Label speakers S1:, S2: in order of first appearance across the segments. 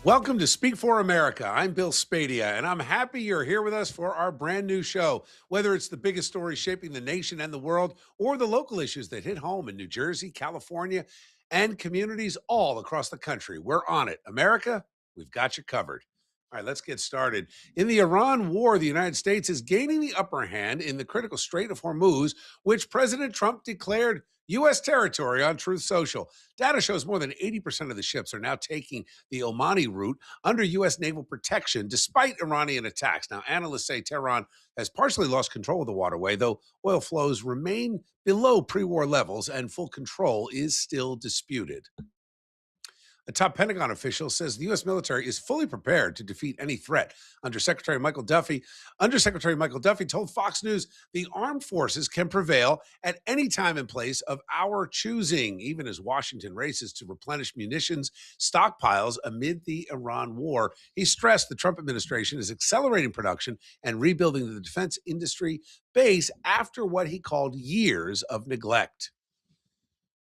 S1: Welcome to Speak for America. I'm Bill Spadea, and I'm happy you're here with us for our brand new show. Whether it's the biggest stories shaping the nation and the world, or the local issues that hit home in New Jersey, California, and communities all across the country, we're on it. America, we've got you covered. All right, let's get started. In the Iran war, the United States is gaining the upper hand in the critical Strait of Hormuz, which President Trump declared U.S. territory on Truth Social. Data shows more than 80% of the ships are now taking the Omani route under U.S. naval protection, despite Iranian attacks. Now, analysts say Tehran has partially lost control of the waterway, though oil flows remain below pre war levels and full control is still disputed. A top Pentagon official says the U.S. military is fully prepared to defeat any threat. Undersecretary Michael Duffy told Fox News the armed forces can prevail at any time and place of our choosing, even as Washington races to replenish munitions stockpiles amid the Iran war. He stressed the Trump administration is accelerating production and rebuilding the defense industry base after what he called years of neglect.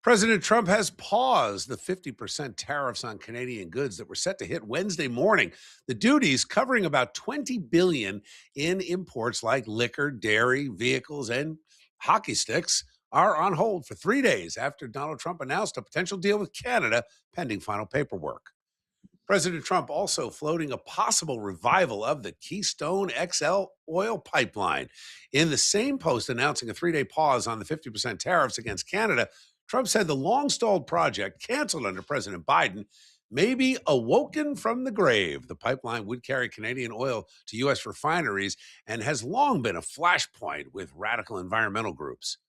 S1: President Trump has paused the 50% tariffs on Canadian goods that were set to hit Wednesday morning. The duties covering about $20 billion in imports like liquor, dairy, vehicles, and hockey sticks are on hold for 3 days after Donald Trump announced a potential deal with Canada pending final paperwork. President Trump also floating a possible revival of the Keystone XL oil pipeline. In the same post announcing a 3-day pause on the 50% tariffs against Canada, Trump said the long stalled project, canceled under President Biden, may be awoken from the grave. The pipeline would carry Canadian oil to U.S. refineries and has long been a flashpoint with radical environmental groups.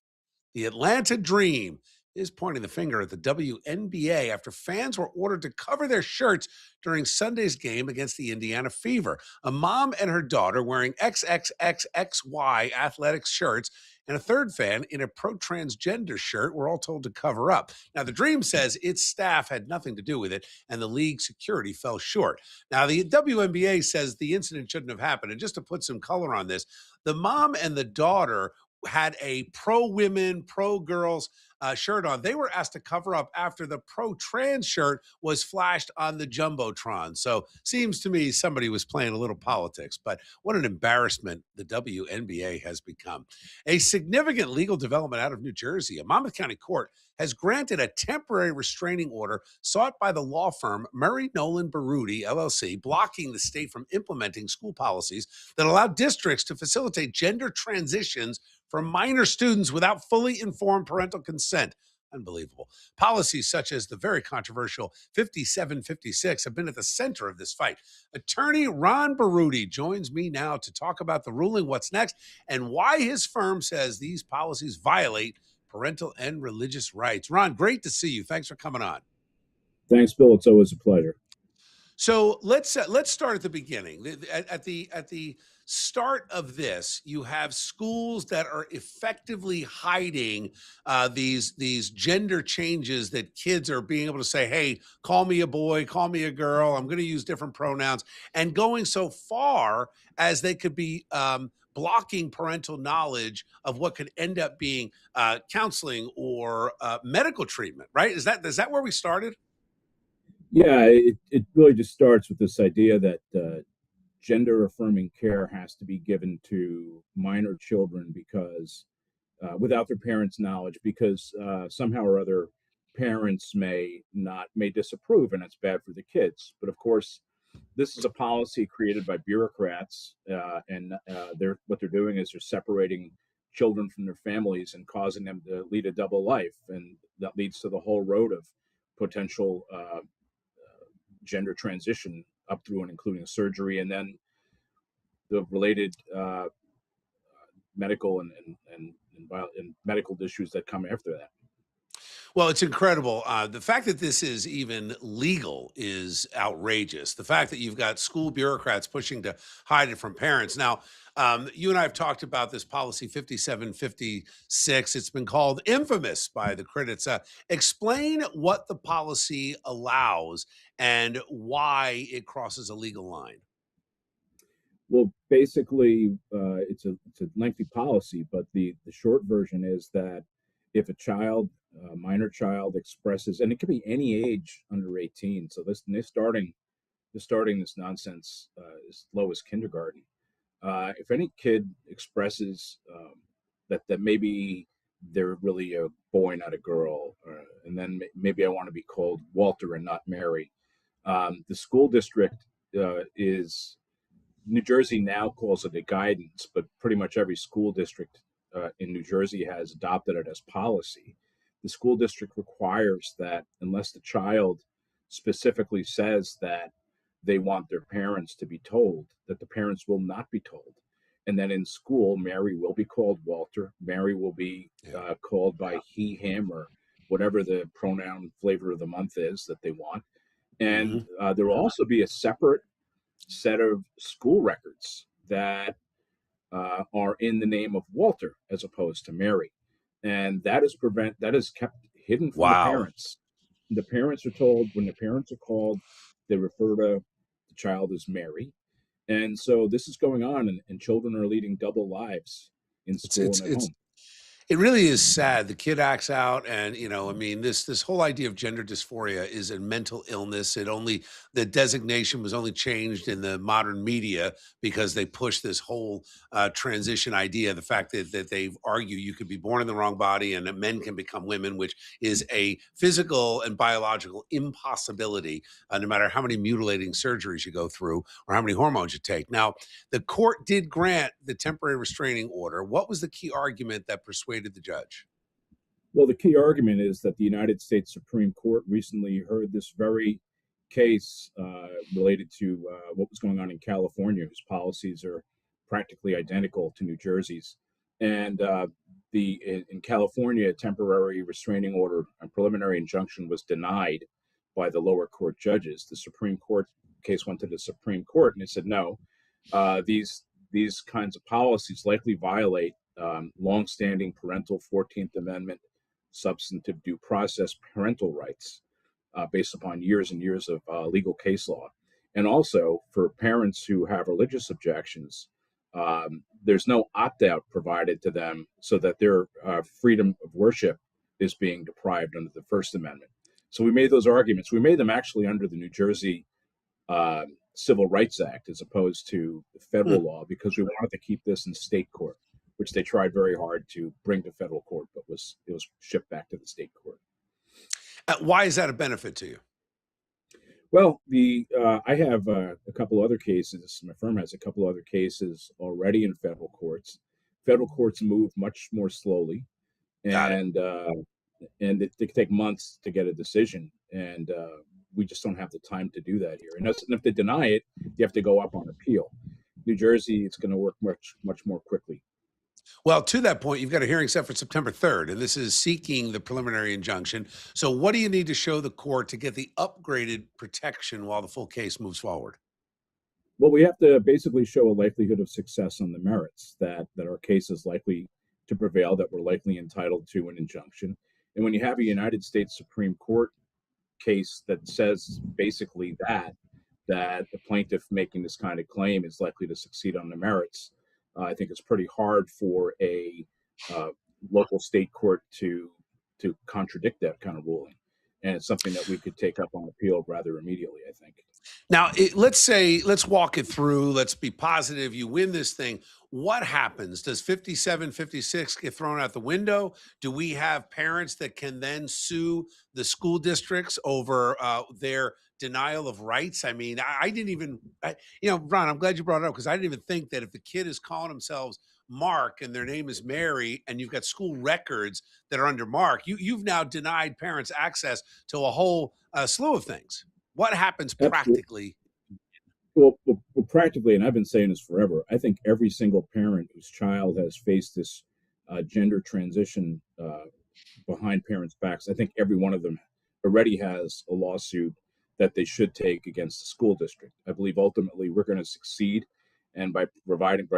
S1: The Atlanta Dream is pointing the finger at the WNBA after fans were ordered to cover their shirts during Sunday's game against the Indiana Fever. A mom and her daughter wearing XXXXY athletic shirts and a third fan in a pro-transgender shirt were all told to cover up. Now, the Dream says its staff had nothing to do with it and the league security fell short. Now, the WNBA says the incident shouldn't have happened. And just to put some color on this, the mom and the daughter had a pro-women, pro-girls shirt on. They were asked to cover up after the pro-trans shirt was flashed on the Jumbotron. So seems to me somebody was playing a little politics, but what an embarrassment the WNBA has become. A significant legal development out of New Jersey. A Monmouth County court has granted a temporary restraining order sought by the law firm Murray Nolan Berutti, LLC, blocking the state from implementing school policies that allow districts to facilitate gender transitions for minor students without fully informed parental consent. Unbelievable. Policies such as the very controversial 5756 have been at the center of this fight. Attorney Ron Berutti joins me now to talk about the ruling, what's next, and why his firm says these policies violate parental and religious rights. Ron, great to see you. Thanks for coming on.
S2: Thanks, Bill. It's always a pleasure.
S1: So let's start at the beginning. At the start of this, you have schools that are effectively hiding these gender changes that kids are being able to say, "Hey, call me a boy, call me a girl. I'm going to use different pronouns," and going so far as they could be blocking parental knowledge of what could end up being counseling or medical treatment. Right? Is that where we started?
S2: Yeah, it really just starts with this idea that gender affirming care has to be given to minor children because without their parents' knowledge, because somehow or other parents may disapprove, and it's bad for the kids. But of course, this is a policy created by bureaucrats, and what they're doing is they're separating children from their families and causing them to lead a double life, and that leads to the whole road of potential gender transition up through and including surgery, and then the related medical and medical issues that come after that.
S1: Well, it's incredible. The fact that this is even legal is outrageous. The fact that you've got school bureaucrats pushing to hide it from parents. Now, you and I have talked about this policy 5756. It's been called infamous by the critics. Explain what the policy allows and why it crosses a legal line.
S2: Well, basically, it's a lengthy policy, but the short version is that if a minor child expresses, and it could be any age under 18, so they're starting starting this nonsense as low as kindergarten. If any kid expresses that maybe they're really a boy, not a girl, and then maybe I want to be called Walter and not Mary, the school district is New Jersey now calls it a guidance, but pretty much every school district in New Jersey has adopted it as policy. The school district requires that unless the child specifically says that they want their parents to be told, that the parents will not be told. And then in school, Mary will be called Walter. Mary will be
S1: Yeah.
S2: called by he, him, or whatever the pronoun flavor of the month is that they want. And
S1: Mhm.
S2: there will also be a separate set of school records that are in the name of Walter as opposed to Mary, and that is kept hidden from the
S1: Wow.
S2: parents. The parents are told when the parents are called, they refer to the child as Mary, and so this is going on, and children are leading double lives in
S1: It's
S2: school
S1: it's
S2: and at
S1: it's
S2: home.
S1: It really is sad. The kid acts out, and I mean, this whole idea of gender dysphoria is a mental illness. The designation was only changed in the modern media because they push this whole transition idea. The fact that they argue you could be born in the wrong body and that men can become women, which is a physical and biological impossibility, no matter how many mutilating surgeries you go through or how many hormones you take. Now, the court did grant the temporary restraining order. What was the key argument that persuaded the judge?
S2: Well, the key argument is that the United States Supreme Court recently heard this very case related to what was going on in California, whose policies are practically identical to New Jersey's. And in California, a temporary restraining order and preliminary injunction was denied by the lower court judges. The Supreme Court case went to the Supreme Court, and they said no. These kinds of policies likely violate longstanding parental 14th Amendment substantive due process parental rights based upon years and years of legal case law. And also for parents who have religious objections, there's no opt out provided to them so that their freedom of worship is being deprived under the First Amendment. So we made those arguments. We made them actually under the New Jersey uh, Civil Rights Act as opposed to
S1: Hmm.
S2: federal law because we wanted to keep this in state court, which they tried very hard to bring to federal court, but it was shipped back to the state court.
S1: Why is that a benefit to you?
S2: Well, the I have a couple other cases. My firm has a couple other cases already in federal courts. Federal courts move much more slowly,
S1: Got it.
S2: and it can take months to get a decision. And we just don't have the time to do that here. And if they deny it, you have to go up on appeal. New Jersey, it's going to work much more quickly.
S1: Well, to that point, you've got a hearing set for September 3rd, and this is seeking the preliminary injunction. So, what do you need to show the court to get the upgraded protection while the full case moves forward?
S2: Well, we have to basically show a likelihood of success on the merits that our case is likely to prevail, that we're likely entitled to an injunction. And when you have a United States Supreme Court case that says basically that the plaintiff making this kind of claim is likely to succeed on the merits, I think it's pretty hard for a uh, local state court to contradict that kind of ruling. And it's something that we could take up on appeal rather immediately, I think.
S1: Now, let's walk it through. Let's be positive. You win this thing. What happens? Does 57, 56 get thrown out the window? Do we have parents that can then sue the school districts over their denial of rights? I mean, I didn't even, Ron, I'm glad you brought it up because I didn't even think that if the kid is calling themselves Mark and their name is Mary and you've got school records that are under Mark, you've now denied parents access to a whole slew of things. What happens
S2: Absolutely.
S1: practically?
S2: Well, practically, and I've been saying this forever, I think every single parent whose child has faced this gender transition behind parents' backs, I think every one of them already has a lawsuit that they should take against the school district. I believe ultimately we're going to succeed. And by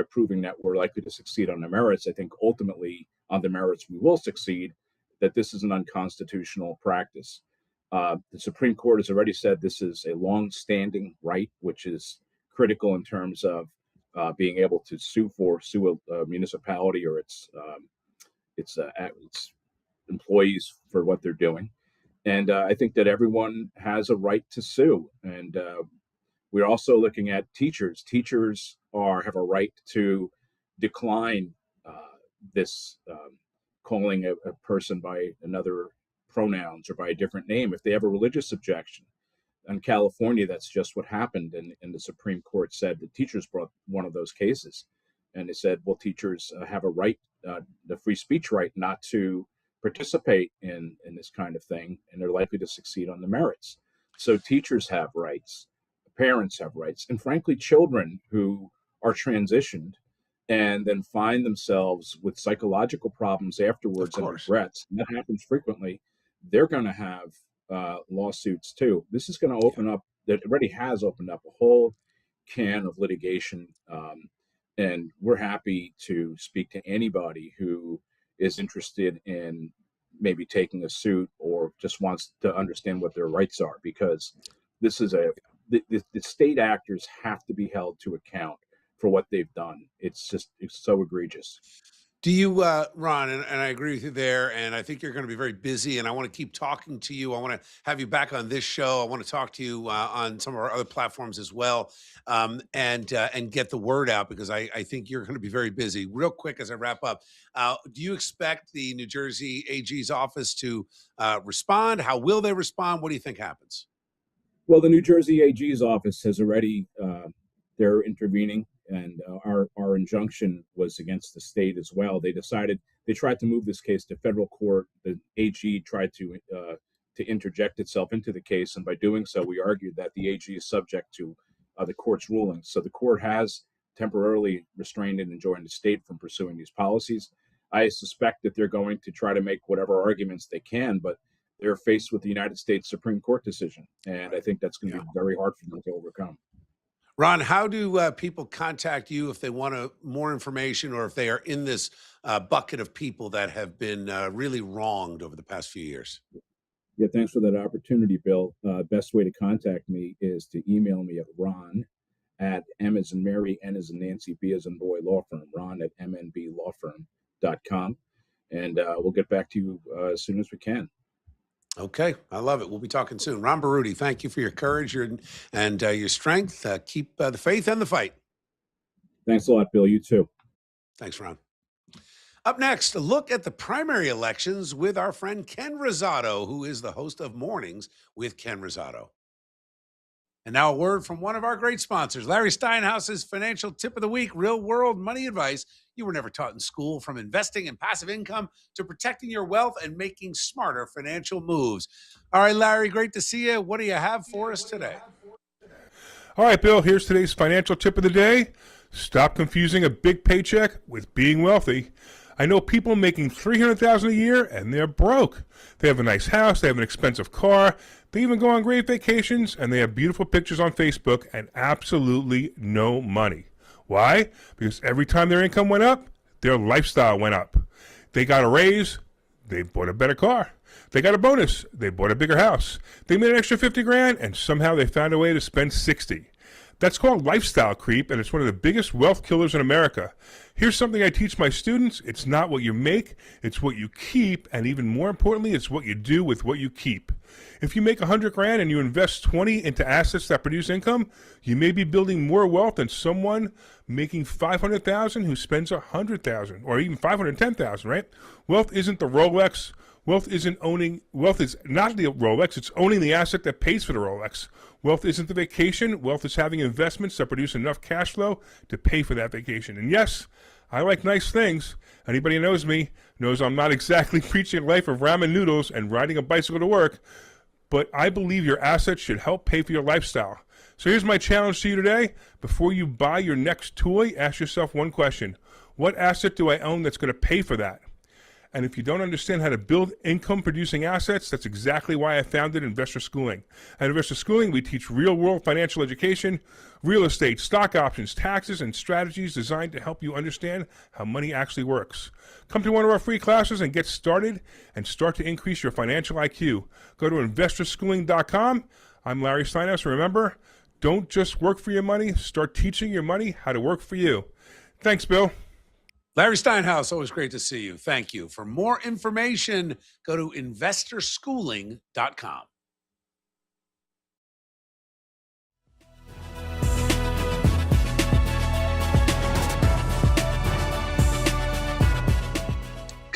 S2: proving that we're likely to succeed on the merits, I think ultimately on the merits we will succeed, that this is an unconstitutional practice. The Supreme Court has already said this is a long-standing right, which is critical in terms of being able to sue a municipality or its employees for what they're doing. And I think that everyone has a right to sue, and We're also looking at teachers. Teachers have a right to decline this calling a person by another pronouns or by a different name if they have a religious objection. In California, that's just what happened, and the Supreme Court said the teachers brought one of those cases, and they said, well, teachers have a right, the free speech right, not to participate in this kind of thing, and they're likely to succeed on the merits. So teachers have rights, parents have rights, and frankly, children who are transitioned and then find themselves with psychological problems
S1: Of
S2: afterwards and
S1: course.
S2: regrets, and that happens frequently, they're going to have lawsuits too. This is going to
S1: Yeah.
S2: open up, that already has opened up a whole can of litigation. And we're happy to speak to anybody who is interested in maybe taking a suit or just wants to understand what their rights are, because this is the state actors have to be held to account for what they've done. It's so egregious.
S1: Do you, Ron, and I agree with you there, and I think you're going to be very busy, and I want to keep talking to you. I want to have you back on this show. I want to talk to you on some of our other platforms as well, and get the word out because I think you're going to be very busy. Real quick, as I wrap up, do you expect the New Jersey AG's office to respond? How will they respond? What do you think happens?
S2: Well, the New Jersey AG's office has already, they're intervening, and our injunction was against the state as well. They tried to move this case to federal court. The AG tried to interject itself into the case, and by doing so, we argued that the AG is subject to the court's ruling. So the court has temporarily restrained and enjoined the state from pursuing these policies. I suspect that they're going to try to make whatever arguments they can, but they're faced with the United States Supreme Court decision, and I
S1: Right.
S2: think that's going to
S1: Yeah.
S2: be very hard for them to overcome.
S1: Ron, how do people contact you if they want more information or if they are in this bucket of people that have been really wronged over the past few years?
S2: Yeah, thanks for that opportunity, Bill. Best way to contact me is to email me at Ron at M as in Mary, N as in Nancy, B as in boy law firm, Ron at mnblawfirm.com. And we'll get back to you as soon as we can.
S1: Okay, I love it. We'll be talking soon. Ron Berutti, thank you for your courage and your strength. Keep the faith and the fight.
S2: Thanks a lot, Bill. You too.
S1: Thanks, Ron. Up next, a look at the primary elections with our friend Ken Rosato, who is the host of Mornings with Ken Rosato. And now a word from one of our great sponsors, Larry Steinhaus's financial tip of the week, real world money advice you were never taught in school, from investing in passive income to protecting your wealth and making smarter financial moves. All right, Larry, great to see you. What do you have for us today?
S3: All right, Bill, here's today's financial tip of the day. Stop confusing a big paycheck with being wealthy. I know people making $300,000 a year and they're broke. They have a nice house, they have an expensive car, they even go on great vacations, and they have beautiful pictures on Facebook and absolutely no money. Why? Because every time their income went up, their lifestyle went up. They got a raise, they bought a better car. They got a bonus, they bought a bigger house. They made an extra 50 grand, and somehow they found a way to spend 60. That's called lifestyle creep, and it's one of the biggest wealth killers in America. Here's something I teach my students. It's not what you make, it's what you keep, and even more importantly, it's what you do with what you keep. If you make 100 grand and you invest 20 into assets that produce income, you may be building more wealth than someone making 500,000 who spends 100,000 or even 510,000, right? Wealth isn't the Rolex. Wealth is not the Rolex, it's owning the asset that pays for the Rolex. Wealth isn't the vacation. Wealth is having investments that produce enough cash flow to pay for that vacation. And yes, I like nice things. Anybody who knows me knows I'm not exactly preaching a life of ramen noodles and riding a bicycle to work, but I believe your assets should help pay for your lifestyle. So here's my challenge to you today. Before you buy your next toy, ask yourself one question. What asset do I own that's going to pay for that? And if you don't understand how to build income-producing assets, that's exactly why I founded Investor Schooling. At Investor Schooling, we teach real-world financial education, real estate, stock options, taxes, and strategies designed to help you understand how money actually works. Come to one of our free classes and get started and start to increase your financial IQ. Go to investorschooling.com. I'm Larry Steinhaus. Remember, don't just work for your money. Start teaching your money how to work for you. Thanks, Bill.
S1: Larry Steinhaus, always great to see you. Thank you. For more information, go to investorschooling.com.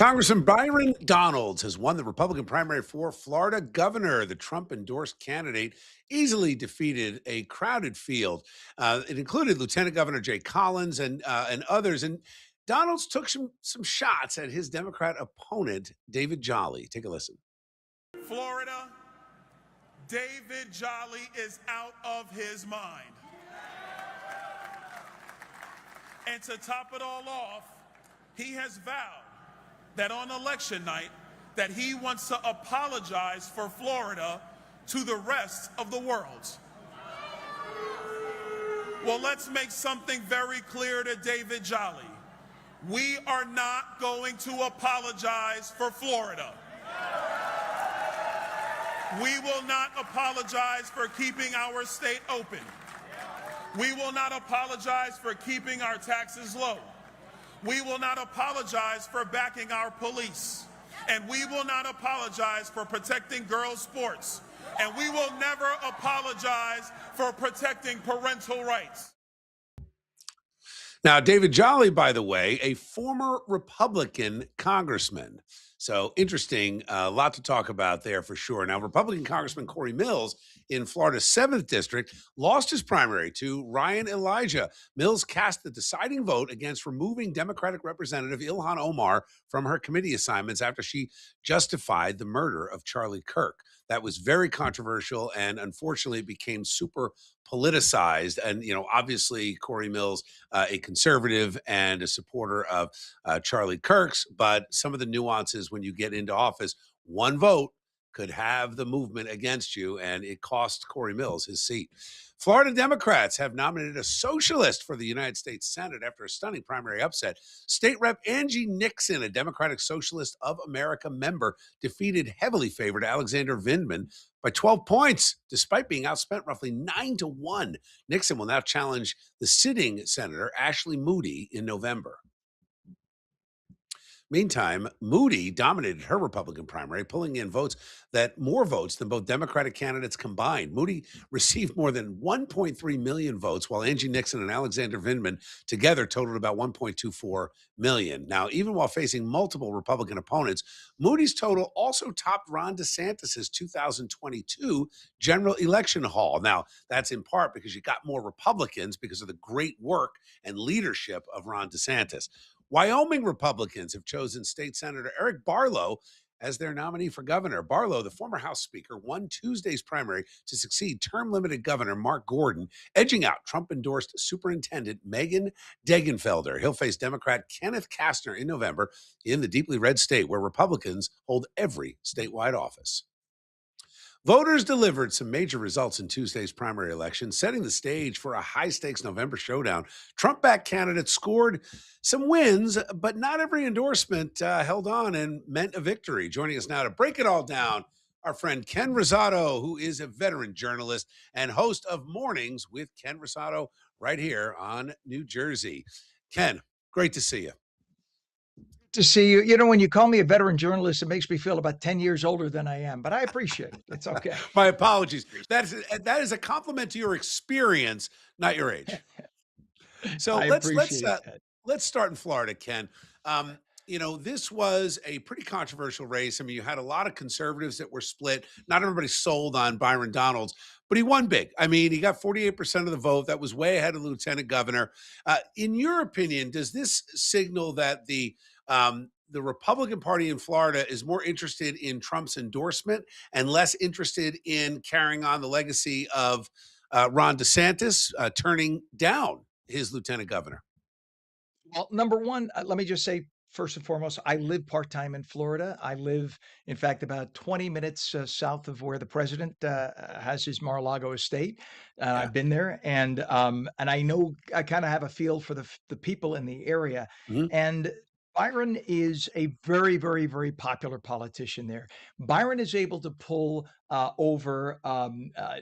S1: Congressman Byron Donalds has won the Republican primary for Florida governor. The Trump endorsed candidate easily defeated a crowded field. It included Lieutenant Governor Jay Collins and others. And Donalds took some shots at his Democrat opponent, David Jolly. Take a listen.
S4: Florida, David Jolly is out of his mind. And to top it all off, he has vowed that on election night that he wants to apologize for Florida to the rest of the world. Well, let's make something very clear to David Jolly. We are not going to apologize for Florida. We will not apologize for keeping our state open. We will not apologize for keeping our taxes low. We will not apologize for backing our police. And we will not apologize for protecting girls' sports. And we will never apologize for protecting parental rights.
S1: Now, David Jolly, by the way, a former Republican congressman. So interesting, a lot to talk about there for sure. Now, Republican Congressman Corey Mills in Florida's 7th District lost his primary to Ryan Elijah. Mills cast the deciding vote against removing Democratic Representative Ilhan Omar from her committee assignments after she justified the murder of Charlie Kirk. That was very controversial and unfortunately became super politicized. And, obviously Corey Mills, a conservative and a supporter of Charlie Kirk's, but some of the nuances when you get into office, one vote could have the movement against you, and it cost Corey Mills his seat. Florida Democrats have nominated a socialist for the United States Senate after a stunning primary upset. State Rep Angie Nixon, a Democratic Socialist of America member, defeated heavily favored Alexander Vindman by 12 points, despite being outspent roughly 9-1. Nixon will now challenge the sitting Senator Ashley Moody in November. Meantime, Moody dominated her Republican primary, pulling in more votes than both Democratic candidates combined. Moody received more than 1.3 million votes, while Angie Nixon and Alexander Vindman together totaled about 1.24 million. Now, even while facing multiple Republican opponents, Moody's total also topped Ron DeSantis's 2022 general election haul. Now, that's in part because you got more Republicans because of the great work and leadership of Ron DeSantis. Wyoming Republicans have chosen State Senator Eric Barlow as their nominee for governor. Barlow, the former House Speaker, won Tuesday's primary to succeed term-limited Governor Mark Gordon, edging out Trump-endorsed Superintendent Megan Degenfelder. He'll face Democrat Kenneth Kastner in November in the deeply red state where Republicans hold every statewide office. Voters delivered some major results in Tuesday's primary election, setting the stage for a high-stakes November showdown. Trump-backed candidates scored some wins, but not every endorsement held on and meant a victory. Joining us now to break it all down, our friend Ken Rosato, who is a veteran journalist and host of Mornings with Ken Rosato right here on New Jersey. Ken, great to see you.
S5: To see you. When you call me a veteran journalist, it makes me feel about 10 years older than I am, but I appreciate it. It's okay.
S1: My apologies. That is a compliment to your experience, not your age. So let's start in Florida, Ken. This was a pretty controversial race. I mean, you had a lot of conservatives that were split. Not everybody sold on Byron Donalds, but he won big. I mean, he got 48% of the vote. That was way ahead of Lieutenant Governor. In your opinion, does this signal that the Republican Party in Florida is more interested in Trump's endorsement and less interested in carrying on the legacy of Ron DeSantis turning down his lieutenant governor?
S5: Well, number one, let me just say, first and foremost, I live part-time in Florida. I live, in fact, about 20 minutes south of where the president has his Mar-a-Lago estate.
S1: Yeah.
S5: I've been there, and I know I kind of have a feel for the people in the area.
S1: Mhm.
S5: And Byron is a very, very, very popular politician there. Byron is able to pull over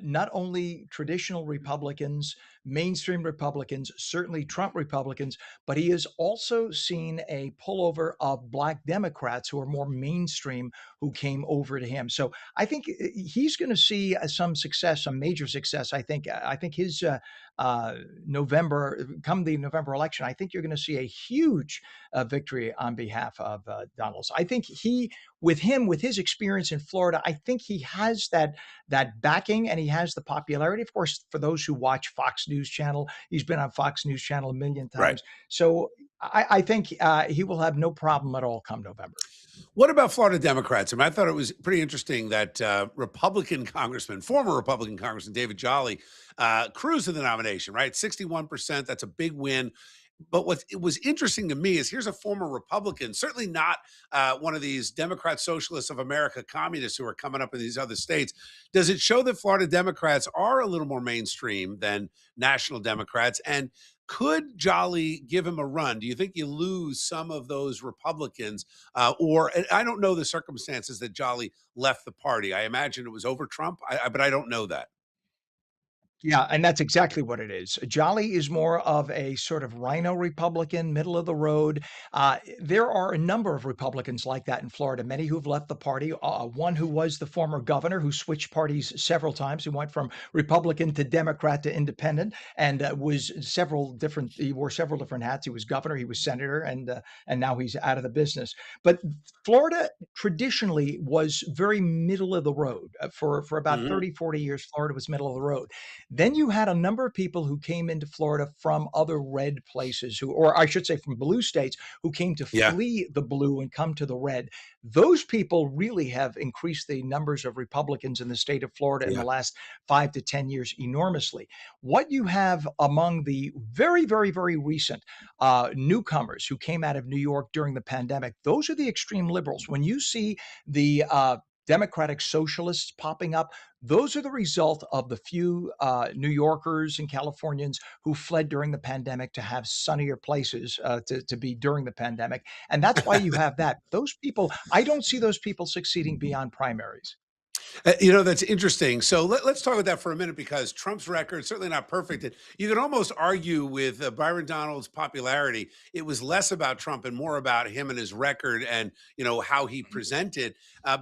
S5: not only traditional Republicans, mainstream Republicans, certainly Trump Republicans, but he has also seen a pullover of Black Democrats who are more mainstream who came over to him. So I think he's going to see some success, some major success. I think his November, come the November election, I think you're going to see a huge victory on behalf of Donald. I think with his experience in Florida, I think he has that backing and he has the popularity. Of course, for those who watch Fox News Channel, he's been on Fox News Channel a million
S1: Right.
S5: times. So I think he will have no problem at all come November.
S1: What about Florida Democrats? I mean, I thought it was pretty interesting that Republican Congressman, former Republican Congressman David Jolly, cruised to the nomination, right? 61%. That's a big win. But what it was interesting to me is here's a former Republican, certainly not one of these Democrat Socialists of America communists who are coming up in these other states. Does it show that Florida Democrats are a little more mainstream than national Democrats? And could Jolly give him a run? Do you think you lose some of those Republicans? Or and I don't know the circumstances that Jolly left the party. I imagine it was over Trump, but I don't know that.
S5: Yeah, and that's exactly what it is. Jolly is more of a sort of rhino Republican, middle of the road. There are a number of Republicans like that in Florida, many who've left the party. One who was the former governor who switched parties several times, who went from Republican to Democrat to independent, and he wore several different hats. He was governor, he was senator, and now he's out of the business. But Florida traditionally was very middle of the road. For about
S1: Hmm.
S5: 30, 40 years, Florida was middle of the road. Then you had a number of people who came into Florida from other red places, or I should say from blue states, who came to
S1: Yeah,
S5: flee the blue and come to the red. Those people really have increased the numbers of Republicans in the state of Florida in the
S1: yeah,
S5: last 5 to 10 years enormously. What you have among the very, very, very recent newcomers who came out of New York during the pandemic, those are the extreme liberals. When you see the Democratic socialists popping up, those are the result of the few New Yorkers and Californians who fled during the pandemic to have sunnier places to be during the pandemic. And that's why you have that. Those people, I don't see those people succeeding beyond primaries.
S1: That's interesting. So let's talk about that for a minute because Trump's record certainly not perfect. And you could almost argue with Byron Donald's popularity. It was less about Trump and more about him and his record and how he presented.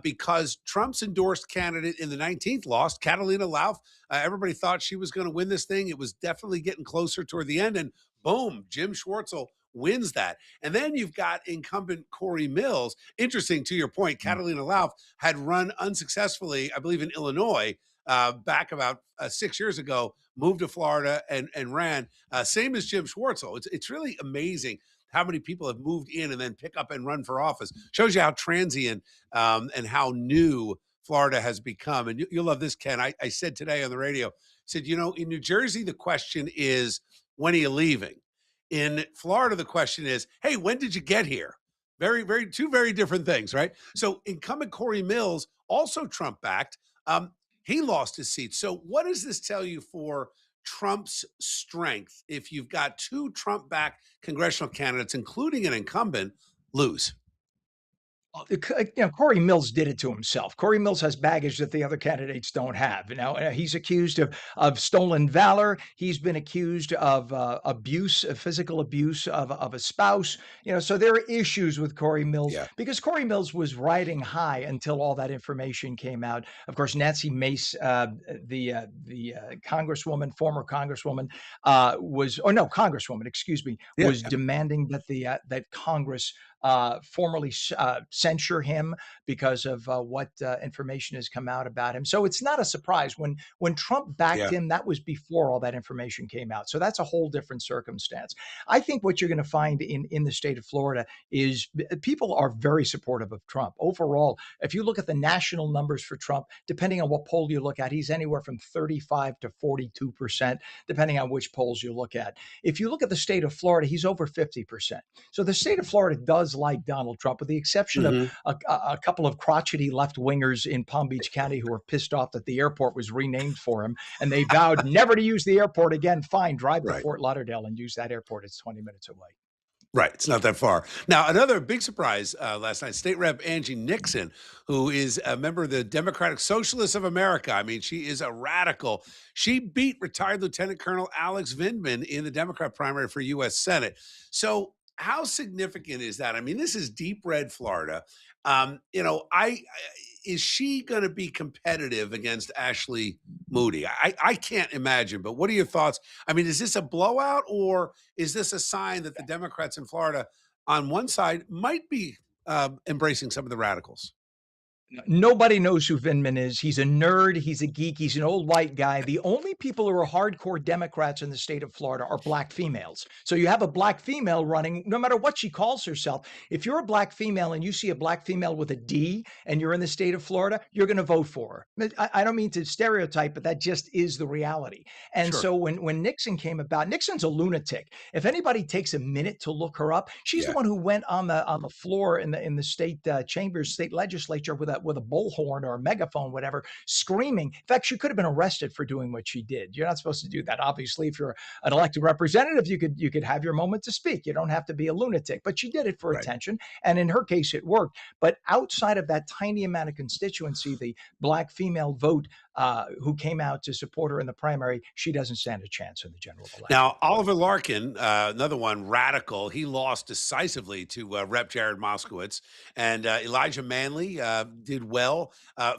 S1: Because Trump's endorsed candidate in the 19th lost, Catalina Lauf. Everybody thought she was going to win this thing. It was definitely getting closer toward the end, and boom, Jim Schwartzel wins that. And then you've got incumbent Corey Mills. Interesting to your point, Catalina Lauf had run unsuccessfully, I believe, in Illinois back about 6 years ago, moved to Florida and ran. Same as Jim Schwartzel. It's really amazing how many people have moved in and then pick up and run for office. Shows you how transient and how new Florida has become. And you'll love this, Ken. I said today on the radio, said, in New Jersey, the question is, when are you leaving? In Florida, the question is, hey, when did you get here? Very, very, two very different things, right? So incumbent Corey Mills, also Trump backed, he lost his seat. So what does this tell you for Trump's strength if you've got two Trump backed congressional candidates, including an incumbent, lose?
S5: Corey Mills did it to himself. Corey Mills has baggage that the other candidates don't have. He's accused of stolen valor. He's been accused of abuse, physical abuse of a spouse. So there are issues with Corey Mills
S1: Yeah.
S5: because Corey Mills was riding high until all that information came out. Of course, Nancy Mace, the congresswoman, former congresswoman, congresswoman, excuse me,
S1: Yeah.
S5: was demanding that that Congress formally censure him because of what information has come out about him. So it's not a surprise when Trump backed
S1: Yeah.
S5: him. That was before all that information came out. So that's a whole different circumstance. I think what you're going to find in the state of Florida is people are very supportive of Trump overall. If you look at the national numbers for Trump, depending on what poll you look at, he's anywhere from 35 to 42%, depending on which polls you look at. If you look at the state of Florida, he's over 50%. So the state of Florida does like Donald Trump, with the exception of
S1: Mhm.
S5: a couple of crotchety left wingers in Palm Beach County who were pissed off that the airport was renamed for him. And they vowed never to use the airport again. Fine, drive to
S1: Right.
S5: Fort Lauderdale and use that airport. It's 20 minutes away.
S1: Right. It's not that far. Now, another big surprise last night, State Rep Angie Nixon, who is a member of the Democratic Socialists of America. I mean, she is a radical. She beat retired Lieutenant Colonel Alex Vindman in the Democrat primary for U.S. Senate. So, how significant is that? I mean, this is deep red Florida. Is she going to be competitive against Ashley Moody? I can't imagine. But what are your thoughts? I mean, is this a blowout, or is this a sign that the Democrats in Florida, on one side, might be embracing some of the radicals?
S5: Nobody knows who Vindman is. He's a nerd. He's a geek. He's an old white guy. The only people who are hardcore Democrats in the state of Florida are black females. So you have a black female running, no matter what she calls herself. If you're a black female and you see a black female with a D and you're in the state of Florida, you're going to vote for her. I don't mean to stereotype, but that just is the reality. And
S1: Sure.
S5: so when Nixon came about, Nixon's a lunatic. If anybody takes a minute to look her up, she's the
S1: Yeah.
S5: one who went on the floor in the state chambers, state legislature with a bullhorn or a megaphone, whatever, screaming. In fact, she could have been arrested for doing what she did. You're not supposed to do that. Obviously, if you're an elected representative, you could have your moment to speak. You don't have to be a lunatic. But she did it for
S1: Right.
S5: attention, and in her case, it worked. But outside of that tiny amount of constituency, the black female vote who came out to support her in the primary, she doesn't stand a chance in the general election.
S1: Now, Oliver Larkin, another one, radical, he lost decisively to Rep. Jared Moskowitz. And Elijah Manley did well,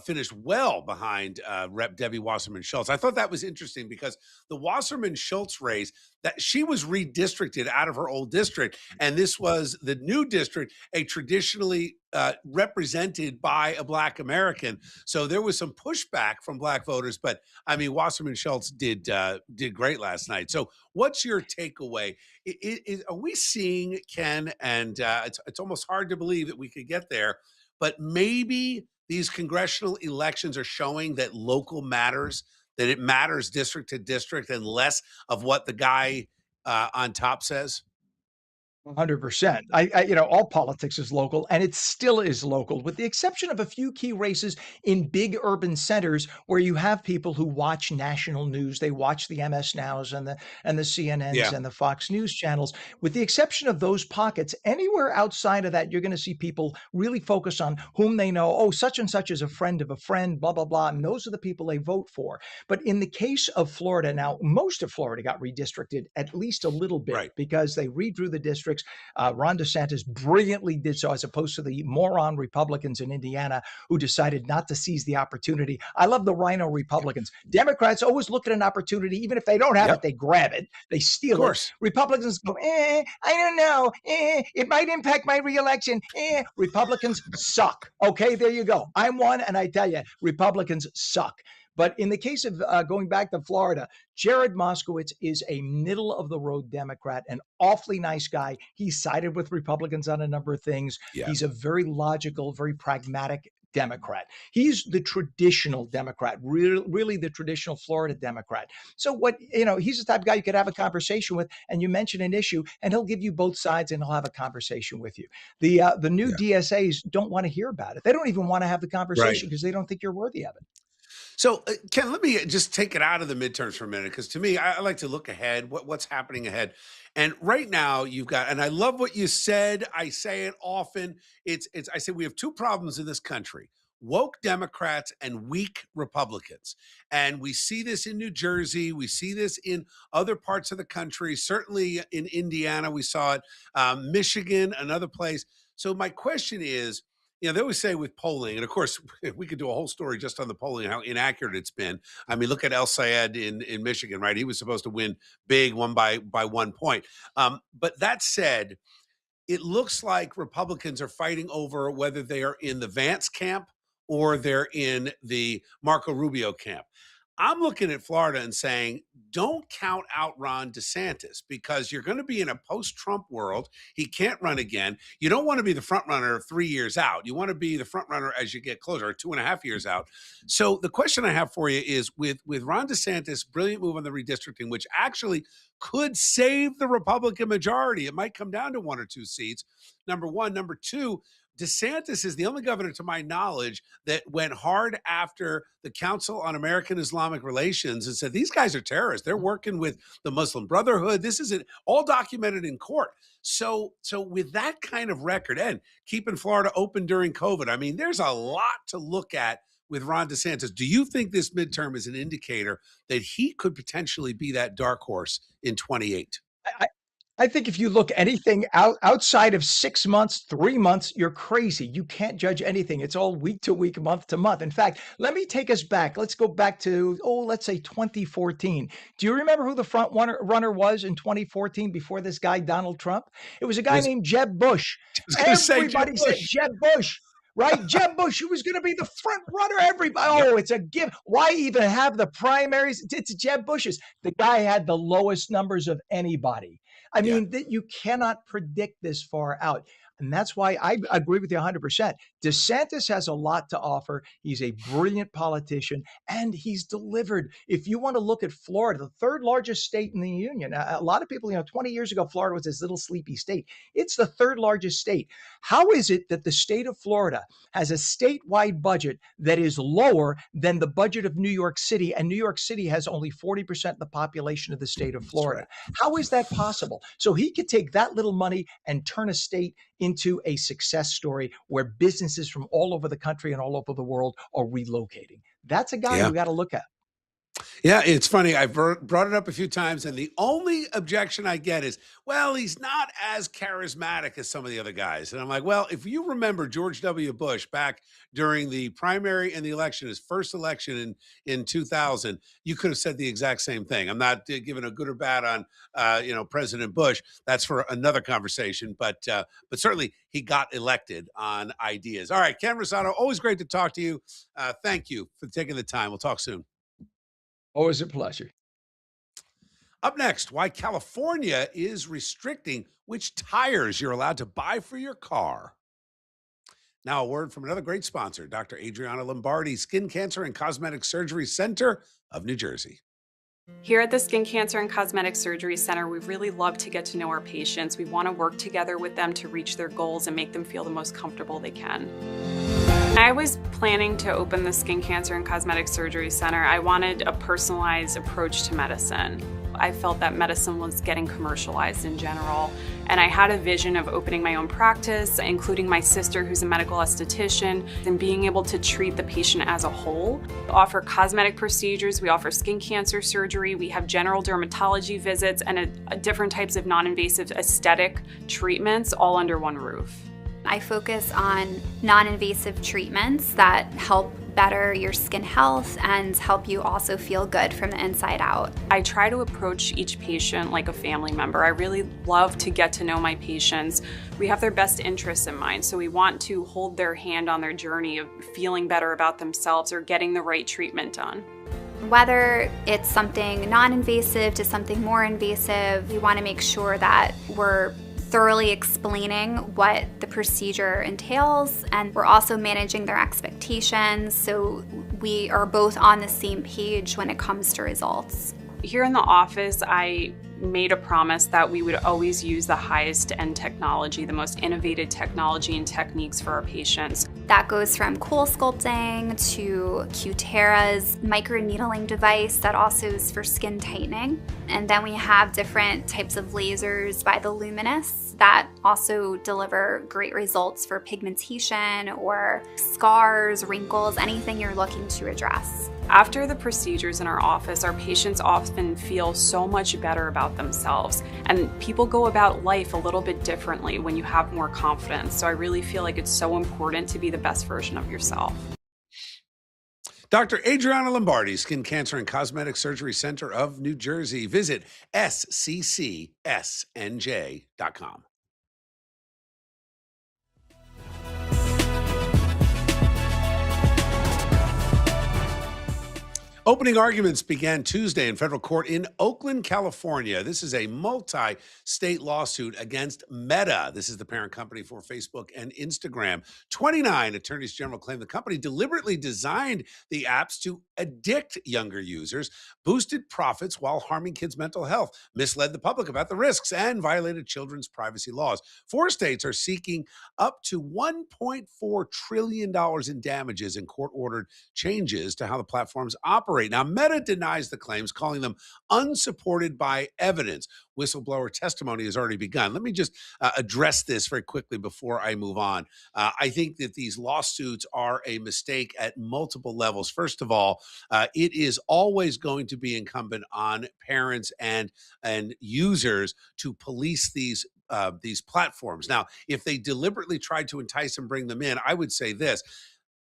S1: finished well behind Rep. Debbie Wasserman Schultz. I thought that was interesting because the Wasserman Schultz race, that she was redistricted out of her old district. And this was the new district, a traditionally represented by a Black American. So there was some pushback from Black voters, but I mean, Wasserman Schultz did great last night. So, what's your takeaway? Are we seeing, Ken? And it's almost hard to believe that we could get there, but maybe these congressional elections are showing that local matters, that it matters district to district, and less of what the guy on top says.
S5: 100%. All politics is local, and it still is local, with the exception of a few key races in big urban centers where you have people who watch national news. They watch the MS Nows and the CNNs
S1: Yeah.
S5: and the Fox News channels. With the exception of those pockets, anywhere outside of that, you're going to see people really focus on whom they know. Oh, such and such is a friend of a friend, blah, blah, blah. And those are the people they vote for. But in the case of Florida, now, most of Florida got redistricted at least a little bit
S1: Right.
S5: because they redrew the districts. Ron DeSantis brilliantly did so, as opposed to the moron Republicans in Indiana who decided not to seize the opportunity. I love the rhino Republicans. Democrats always look at an opportunity, even if they don't have
S1: Yep.
S5: it, they grab it, they
S1: Of
S5: steal it.
S1: course.
S5: Republicans go, I don't know, it might impact my reelection. Republicans suck. Okay, there you go. I'm one, and I tell you, Republicans suck. But in the case of going back to Florida, Jared Moskowitz is a middle of the road Democrat, an awfully nice guy. He sided with Republicans on a number of things.
S1: Yeah.
S5: He's a very logical, very pragmatic Democrat. He's the traditional Democrat, really the traditional Florida Democrat. So he's the type of guy you could have a conversation with, and you mention an issue, and he'll give you both sides, and he'll have a conversation with you. The new
S1: Yeah.
S5: DSAs don't want to hear about it. They don't even want to have the
S1: Right.
S5: conversation because they don't think you're worthy of it.
S1: So, Ken, let me just take it out of the midterms for a minute, because to me, I like to look ahead, what's happening ahead. And right now, you've got, and I love what you said. I say it often. I say we have two problems in this country: woke Democrats and weak Republicans. And we see this in New Jersey. We see this in other parts of the country. Certainly in Indiana, we saw it. Michigan, another place. So my question is, they always say with polling, and of course, we could do a whole story just on the polling and how inaccurate it's been. I mean, look at El Sayed in Michigan, right? He was supposed to win big, one by 1 point. But that said, it looks like Republicans are fighting over whether they are in the Vance camp or they're in the Marco Rubio camp. I'm looking at Florida and saying, don't count out Ron DeSantis, because you're going to be in a post-Trump world. He can't run again. You don't want to be the front runner 3 years out. You want to be the front runner as you get closer, 2.5 years out. So the question I have for you is, with Ron DeSantis' brilliant move on the redistricting, which actually could save the Republican majority. It might come down to 1 or 2 seats. Number one. Number two, DeSantis is the only governor, to my knowledge, that went hard after the Council on American Islamic Relations and said, these guys are terrorists. They're working with the Muslim Brotherhood. This isn't all documented in court. So with that kind of record and keeping Florida open during COVID, I mean, there's a lot to look at with Ron DeSantis. Do you think this midterm is an indicator that he could potentially be that dark horse in 28?
S5: I, I think if you look anything outside of 6 months, 3 months, you're crazy. You can't judge anything. It's all week to week, month to month. In fact, let me take us back. Let's go back to, let's say 2014. Do you remember who the front runner was in 2014 before this guy, Donald Trump? It was a guy named Jeb Bush.
S1: I was going to say
S5: Everybody said Jeb Bush. Right? Jeb Bush, who was going to be the front runner. Everybody, it's a gift. Why even have the primaries? It's Jeb Bush's. The guy had the lowest numbers of anybody. I mean, that you cannot predict this far out. And that's why I agree with you 100%. DeSantis has a lot to offer. He's a brilliant politician, and he's delivered. If you want to look at Florida, the third largest state in the union, a lot of people, 20 years ago, Florida was this little sleepy state. It's the third largest state. How is it that the state of Florida has a statewide budget that is lower than the budget of New York City, and New York City has only 40% of the population of the state of Florida? How is that possible? So he could take that little money and turn a state into a success story where businesses from all over the country and all over the world are relocating. That's a guy we got to look at.
S1: Yeah, it's funny. I've brought it up a few times, and the only objection I get is, well, he's not as charismatic as some of the other guys. And I'm like, well, if you remember George W. Bush back during the primary and the election, his first election in 2000, you could have said the exact same thing. I'm not giving a good or bad on, President Bush. That's for another conversation. But certainly he got elected on ideas. All right, Ken Rosato, always great to talk to you. Thank you for taking the time. We'll talk soon.
S5: Always a pleasure.
S1: Up next, why California is restricting which tires you're allowed to buy for your car. Now, a word from another great sponsor, Dr. Adriana Lombardi, Skin Cancer and Cosmetic Surgery Center of New Jersey.
S6: Here at the Skin Cancer and Cosmetic Surgery Center, we really love to get to know our patients. We want to work together with them to reach their goals and make them feel the most comfortable they can. I was planning to open the Skin Cancer and Cosmetic Surgery Center. I wanted a personalized approach to medicine. I felt that medicine was getting commercialized in general, and I had a vision of opening my own practice, including my sister who's a medical esthetician, and being able to treat the patient as a whole. We offer cosmetic procedures, we offer skin cancer surgery, we have general dermatology visits, and different types of non-invasive aesthetic treatments all under one roof.
S7: I focus on non-invasive treatments that help better your skin health and help you also feel good from the inside out.
S6: I try to approach each patient like a family member. I really love to get to know my patients. We have their best interests in mind, so we want to hold their hand on their journey of feeling better about themselves or getting the right treatment done.
S7: Whether it's something non-invasive to something more invasive, we want to make sure that we're thoroughly explaining what the procedure entails, and we're also managing their expectations so we are both on the same page when it comes to results.
S6: Here in the office, I made a promise that we would always use the highest end technology, the most innovative technology and techniques for our patients.
S7: That goes from cool sculpting to Cutera's microneedling device that also is for skin tightening. And then we have different types of lasers by the Luminous that also deliver great results for pigmentation or scars, wrinkles, anything you're looking to address.
S6: After the procedures in our office, our patients often feel so much better about themselves, and people go about life a little bit differently when you have more confidence. So I really feel like it's so important to be the best version of yourself.
S1: Dr. Adriana Lombardi, Skin Cancer and Cosmetic Surgery Center of New Jersey. Visit sccsnj.com. Opening arguments began Tuesday in federal court in Oakland, California. This is a multi-state lawsuit against Meta. This is the parent company for Facebook and Instagram. 29 attorneys general claim the company deliberately designed the apps to addict younger users, boosted profits while harming kids' mental health, misled the public about the risks, and violated children's privacy laws. 4 states are seeking up to $1.4 trillion in damages in court-ordered changes to how the platforms operate. Now, Meta denies the claims, calling them unsupported by evidence. Whistleblower testimony has already begun. Let me just address this very quickly before I move on. I think that these lawsuits are a mistake at multiple levels. First of all, it is always going to be incumbent on parents and users to police these platforms. Now, if they deliberately tried to entice and bring them in, I would say this: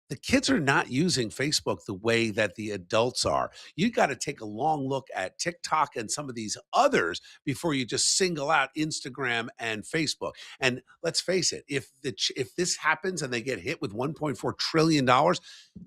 S1: the kids are not using Facebook the way that the adults are. You got to take a long look at TikTok and some of these others before you just single out Instagram and Facebook. And let's face it, if this happens and they get hit with $1.4 trillion,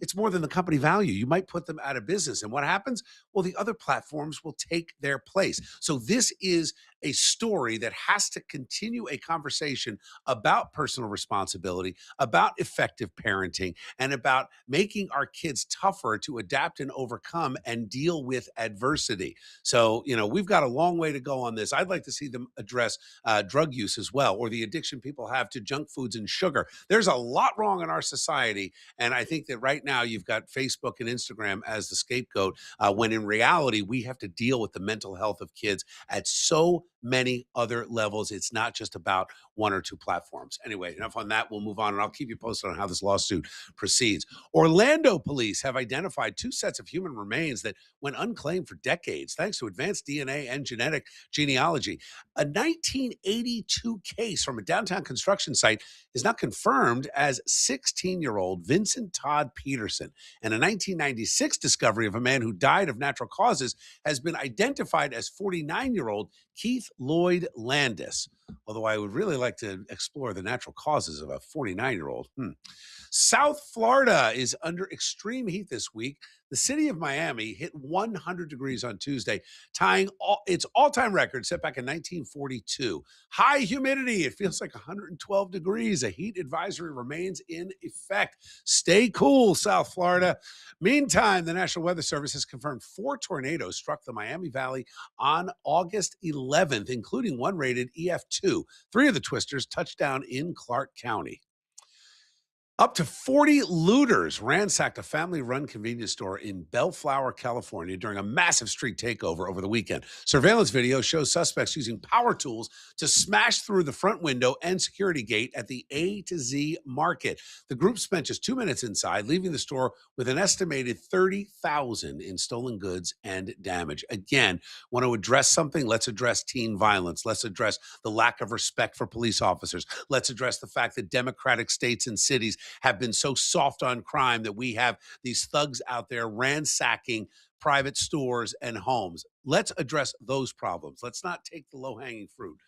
S1: it's more than the company value. You might put them out of business. And what happens? Well, the other platforms will take their place. So this is a story that has to continue a conversation about personal responsibility, about effective parenting, and about making our kids tougher to adapt and overcome and deal with adversity. So, we've got a long way to go on this. I'd like to see them address drug use as well, or the addiction people have to junk foods and sugar. There's a lot wrong in our society. And I think that right now you've got Facebook and Instagram as the scapegoat, when in reality, we have to deal with the mental health of kids at so many other levels. It's not just about 1 or 2 platforms. Anyway, enough on that. We'll move on, and I'll keep you posted on how this lawsuit proceeds. Orlando police have identified 2 sets of human remains that went unclaimed for decades, thanks to advanced DNA and genetic genealogy. A 1982 case from a downtown construction site is now confirmed as 16-year-old Vincent Todd Peterson, and a 1996 discovery of a man who died of natural causes has been identified as 49-year-old Keith Lloyd Landis, although I would really like to explore the natural causes of a 49-year-old. South Florida is under extreme heat this week. The city of Miami hit 100 degrees on Tuesday, tying its all-time record set back in 1942. High humidity. It feels like 112 degrees. A heat advisory remains in effect. Stay cool, South Florida. Meantime, the National Weather Service has confirmed 4 tornadoes struck the Miami Valley on August 11th, including one rated EF2. 3 of the twisters touched down in Clark County. Up to 40 looters ransacked a family-run convenience store in Bellflower, California during a massive street takeover over the weekend. Surveillance video shows suspects using power tools to smash through the front window and security gate at the A to Z Market. The group spent just 2 minutes inside, leaving the store with an estimated $30,000 in stolen goods and damage. Again, want to address something? Let's address teen violence. Let's address the lack of respect for police officers. Let's address the fact that democratic states and cities have been so soft on crime that we have these thugs out there ransacking private stores and homes. Let's address those problems. Let's not take the low-hanging fruit.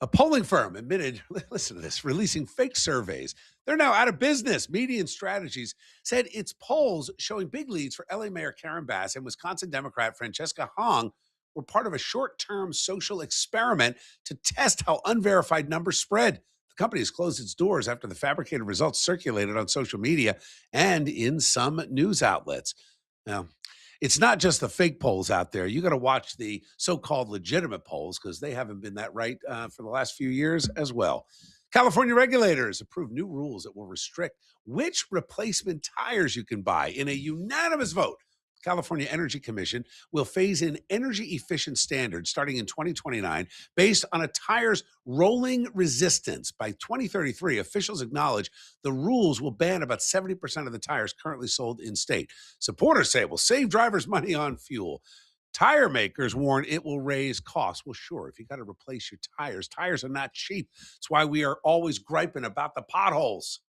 S1: A polling firm admitted, listen to this, releasing fake surveys. They're now out of business. Median Strategies said its polls showing big leads for LA Mayor Karen Bass and Wisconsin Democrat Francesca Hong were part of a short-term social experiment to test how unverified numbers spread. The company has closed its doors after the fabricated results circulated on social media and in some news outlets. Now, it's not just the fake polls out there. You got to watch the so-called legitimate polls because they haven't been that right for the last few years as well. California regulators approved new rules that will restrict which replacement tires you can buy. In a unanimous vote, California Energy Commission will phase in energy efficient standards starting in 2029 based on a tire's rolling resistance. By 2033, officials acknowledge the rules will ban about 70% of the tires currently sold in state. Supporters say it will save drivers money on fuel. Tire makers warn it will raise costs. Well, sure, if you got to replace your tires are not cheap. That's why we are always griping about the potholes.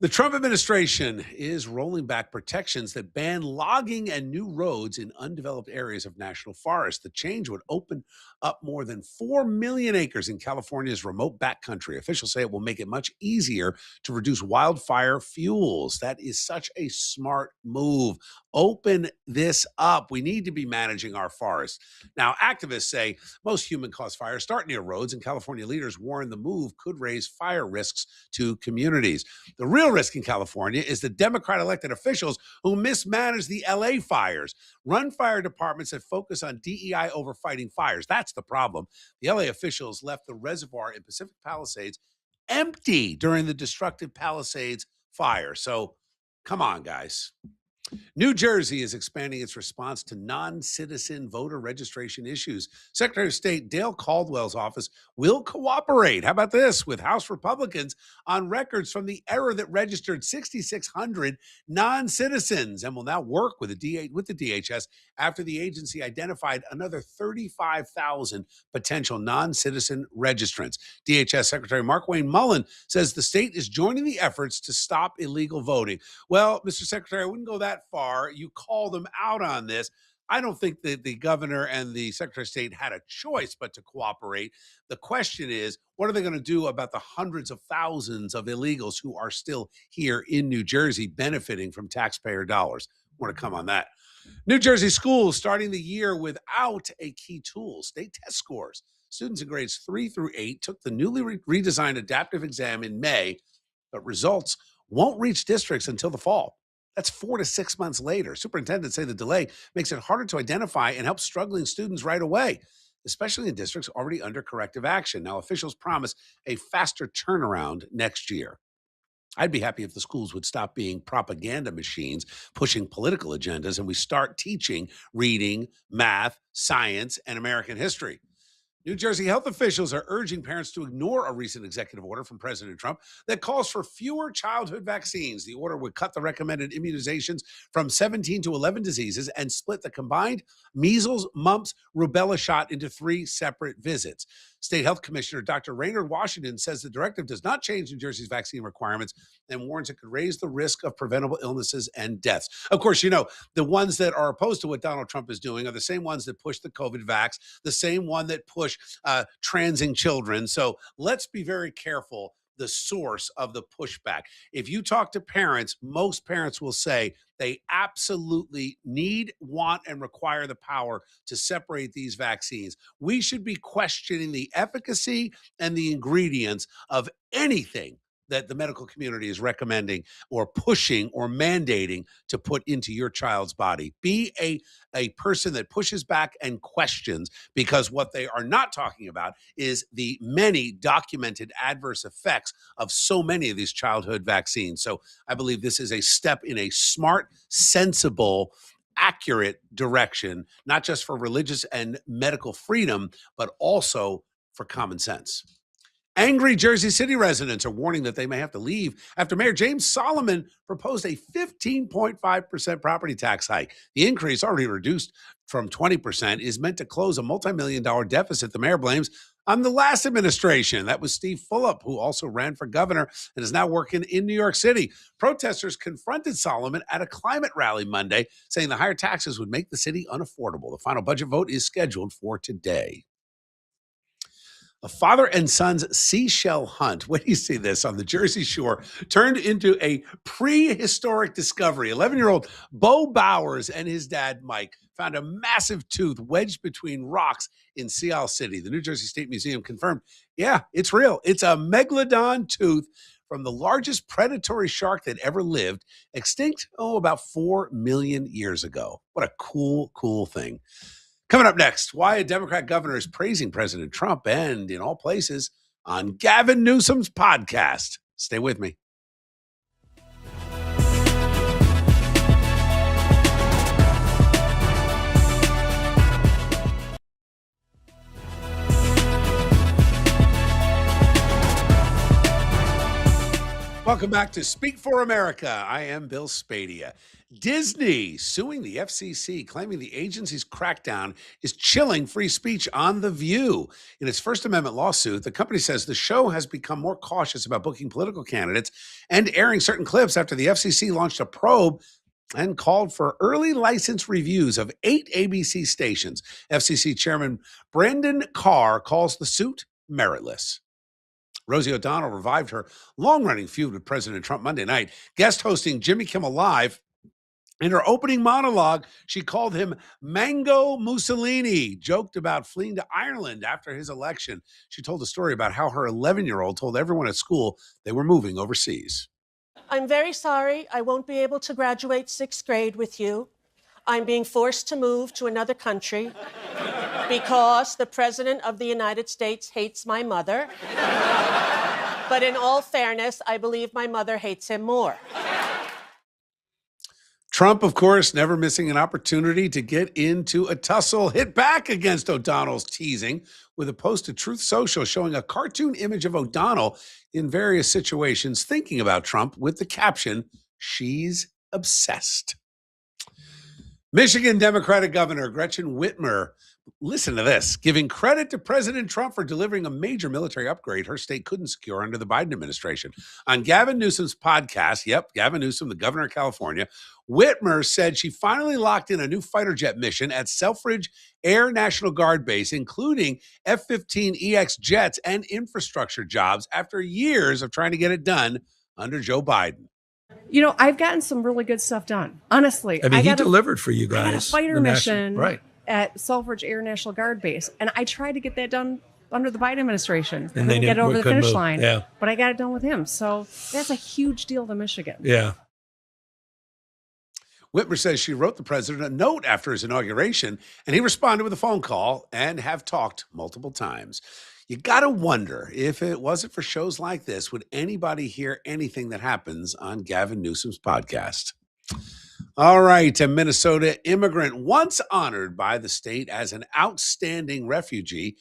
S1: The Trump administration is rolling back protections that ban logging and new roads in undeveloped areas of national forest. The change would open up more than 4 million acres in California's remote backcountry. Officials say it will make it much easier to reduce wildfire fuels. That is such a smart move. Open this up. We need to be managing our forests. Now, activists say most human-caused fires start near roads, and California leaders warn the move could raise fire risks to communities. The real risk in California is the Democrat elected officials who mismanage the LA fires, run fire departments that focus on DEI over fighting fires. That's the problem. The LA officials left the reservoir in Pacific Palisades empty during the destructive Palisades fire. So come on, guys. New Jersey is expanding its response to non-citizen voter registration issues. Secretary of State Dale Caldwell's office will cooperate. How about this? With House Republicans on records from the era that registered 6,600 non-citizens, and will now work with the DHS after the agency identified another 35,000 potential non-citizen registrants. DHS Secretary Mark Wayne Mullen says the state is joining the efforts to stop illegal voting. Well, Mr. Secretary, I wouldn't go that far. You call them out on this. I don't think that the governor and the Secretary of State had a choice but to cooperate. The question is, what are they going to do about the hundreds of thousands of illegals who are still here in New Jersey benefiting from taxpayer dollars? More to come on that. New Jersey schools starting the year without a key tool, state test scores. Students in grades 3 through 8 took the newly redesigned adaptive exam in May, but results won't reach districts until the fall. That's 4 to 6 months later. Superintendents say the delay makes it harder to identify and help struggling students right away, especially in districts already under corrective action. Now, officials promise a faster turnaround next year. I'd be happy if the schools would stop being propaganda machines pushing political agendas and we start teaching reading, math, science, and American history. New Jersey health officials are urging parents to ignore a recent executive order from President Trump that calls for fewer childhood vaccines. The order would cut the recommended immunizations from 17 to 11 diseases and split the combined measles, mumps, rubella shot into 3 separate visits. State Health Commissioner Dr. Raynard Washington says the directive does not change New Jersey's vaccine requirements and warns it could raise the risk of preventable illnesses and deaths. Of course, you know, the ones that are opposed to what Donald Trump is doing are the same ones that push the COVID vax, the same one that push transing children. So let's be very careful the source of the pushback. If you talk to parents, most parents will say they absolutely need, want, and require the power to separate these vaccines. We should be questioning the efficacy and the ingredients of anything that the medical community is recommending or pushing or mandating to put into your child's body. Be a person that pushes back and questions, because what they are not talking about is the many documented adverse effects of so many of these childhood vaccines. So I believe this is a step in a smart, sensible, accurate direction, not just for religious and medical freedom, but also for common sense. Angry Jersey City residents are warning that they may have to leave after Mayor James Solomon proposed a 15.5% property tax hike. The increase, already reduced from 20%, is meant to close a multi-million-dollar deficit the mayor blames on the last administration. That was Steve Fulop, who also ran for governor and is now working in New York City. Protesters confronted Solomon at a climate rally Monday, saying the higher taxes would make the city unaffordable. The final budget vote is scheduled for today. A father and son's seashell hunt, when you see this on the Jersey Shore, turned into a prehistoric discovery. 11-year-old Bo Bowers and his dad, Mike, found a massive tooth wedged between rocks in Sea Isle City. The New Jersey State Museum confirmed, yeah, it's real. It's a megalodon tooth from the largest predatory shark that ever lived, extinct, about 4 million years ago. What a cool, cool thing. Coming up next, why a Democrat governor is praising President Trump, and in all places on Gavin Newsom's podcast. Stay with me. Welcome back to Speak for America. I am Bill Spadea. Disney suing the FCC, claiming the agency's crackdown is chilling free speech on The View. In its First Amendment lawsuit, the company says the show has become more cautious about booking political candidates and airing certain clips after the FCC launched a probe and called for early license reviews of 8 ABC stations. FCC Chairman Brandon Carr calls the suit meritless. Rosie O'Donnell revived her long-running feud with President Trump Monday night, guest hosting Jimmy Kimmel Live. In her opening monologue, she called him Mango Mussolini, joked about fleeing to Ireland after his election. She told a story about how her 11-year-old told everyone at school they were moving overseas.
S8: I'm very sorry I won't be able to graduate 6th grade with you. I'm being forced to move to another country because the President of the United States hates my mother. But in all fairness, I believe my mother hates him more.
S1: Trump, of course, never missing an opportunity to get into a tussle, hit back against O'Donnell's teasing with a post to Truth Social showing a cartoon image of O'Donnell in various situations thinking about Trump with the caption, "She's obsessed." Michigan Democratic Governor Gretchen Whitmer, listen to this, giving credit to President Trump for delivering a major military upgrade her state couldn't secure under the Biden administration. On Gavin Newsom's podcast, Gavin Newsom, the governor of California, Whitmer said she finally locked in a new fighter jet mission at Selfridge Air National Guard Base, including F-15EX jets and infrastructure jobs after years of trying to get it done under Joe Biden.
S9: You know, I've gotten some really good stuff done. Honestly,
S10: I mean, he delivered for you guys.
S9: I got a fighter mission
S10: right
S9: at Selfridge Air National Guard Base, and I tried to get that done under the Biden administration.
S10: And they
S9: didn't get it over the finish
S10: move.
S9: line.
S10: Yeah.
S9: But I got it done with him. So that's a huge deal to Michigan.
S10: Yeah.
S1: Whitmer says she wrote the president a note after his inauguration, and he responded with a phone call and have talked multiple times. You got to wonder, if it wasn't for shows like this, would anybody hear anything that happens on Gavin Newsom's podcast? All right, a Minnesota immigrant once honored by the state as an outstanding refugee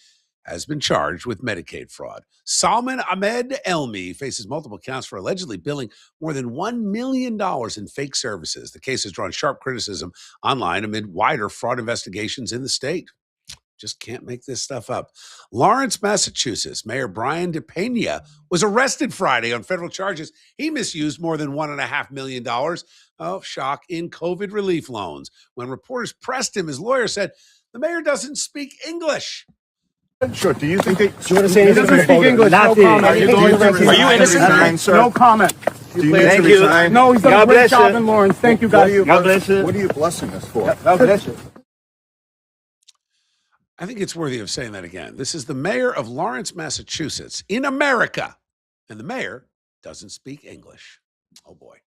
S1: has been charged with Medicaid fraud. Salman Ahmed Elmi faces multiple counts for allegedly billing more than $1 million in fake services. The case has drawn sharp criticism online amid wider fraud investigations in the state. Just can't make this stuff up. Lawrence, Massachusetts, Mayor Brian DePena was arrested Friday on federal charges. He misused more than $1.5 million of shock in COVID relief loans. When reporters pressed him, his lawyer said, the mayor doesn't speak English.
S11: Sure. Do you think that?
S12: Do you want to say anything?
S11: He doesn't speak English. No comment.
S12: Are you going to resign?
S11: Are you innocent? Sir? No comment.
S12: Do you Thank you. Resign?
S11: No, he's done a great job in Lawrence. Thank you, guys.
S12: God bless you.
S11: What are you blessing us for?
S12: God bless you.
S1: I think it's worthy of saying that again. This is the mayor of Lawrence, Massachusetts, in America, and the mayor doesn't speak English. Oh, boy.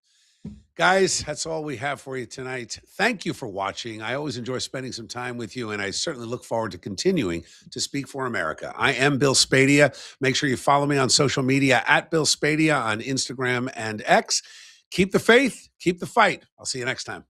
S1: Guys, that's all we have for you tonight. Thank you for watching. I always enjoy spending some time with you, and I certainly look forward to continuing to speak for America. I am Bill Spadea. Make sure you follow me on social media at Bill Spadea on Instagram and X. Keep the faith, keep the fight. I'll see you next time.